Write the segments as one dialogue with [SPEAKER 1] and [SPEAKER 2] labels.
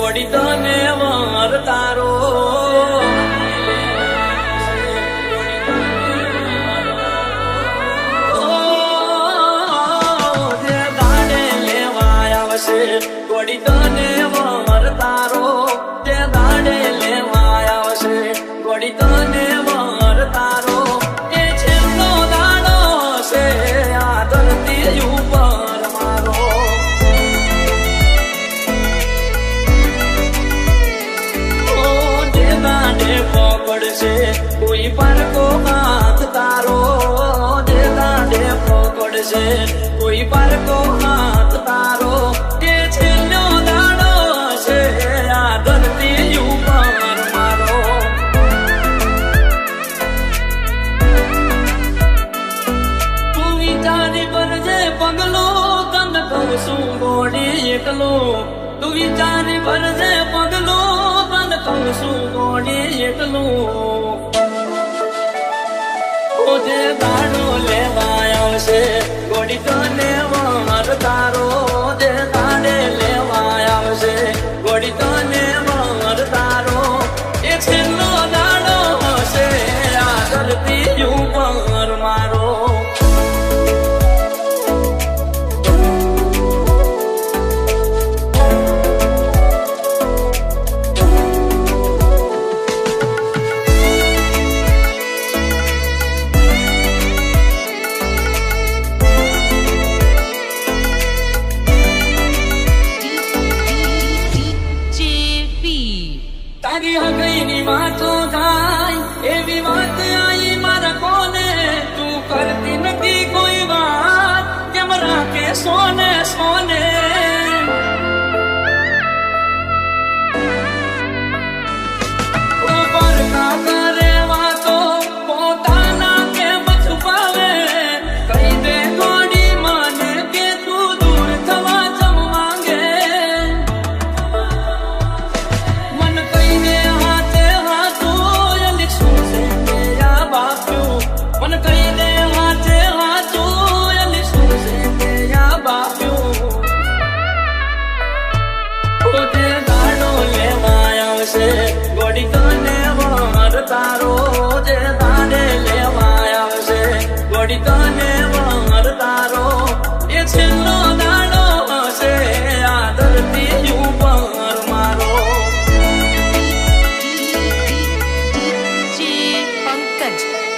[SPEAKER 1] ગોડી તને વર તારો જે દાડે લેવા આવશે ગોડી તને વર તારો જે દાડે લેવા આવશે ગોડી તને વર તારો એ છેલ્લો દાડો છે આ ધરતી ઉપર મારો પકડશે કોઈ પર કો હાથ તારો જે દાડે પકડશે કોઈ પર કો હાથ તારો એ છેલ્લો દાડો છે આ ધરતી ઉપર મારો તું વિચારી ભરજે પગલો તને કહું છું ગોડી એકલો તું વિચારી ભરજે પગલો કહું છું ગોડી એકલું જે દાડો લેવા આવશે ગોડી તને વર તારો જે દાડે લેવા આવશે ગોડી તને વર તારો એ છેલ્લો દાડો હશે આ ધરતી ઉપર મારો તારી હગઈની વાતો થાય એવી વાત આઈ મારા કોને તું કરતી નથી કોઈ વાત કેમ રાખે સોને સોને કરતા કરે વાતો પોતાના કેમ છુપાવે કહી દે ગોડી મને કે તું દૂર થવા જમ માંગે ગોડી તને વર તારો જે દાડે લેવા આવશે ગોડી તને વર તારો એ છેલ્લો દાડો હશે આ ધરતી ઉપર મારો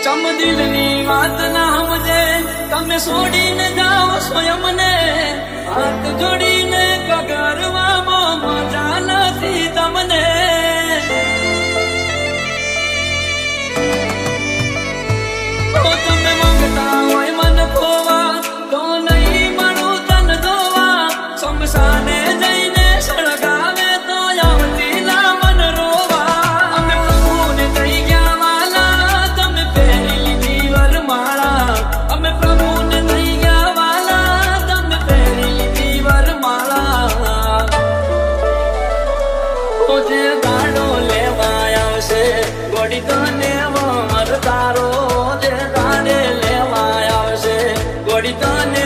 [SPEAKER 1] ચમદિલની વાત ના સમજે તમે છોડીને જાઓ સ્વયંને હાથ જોડીને કગરવામાં મજા નથી તમને તમે માંગતા હોય મન ખોવા તો નહીં મળું તન જોવા શમશાને જઈને સળગાવે તો આવતી ના મન રોવા અમે પ્રભુને થઈ ગયા વાલા તમે પહેરી લીધી વરમાળા અમે પ્રભુને થઈ ગયા વાલા તમે પહેરી લીધી વરમાળા જે દાડો લેવા આવશે ગોડી તને વર તારો જે દાડે લેવા આવશે ગોડી તને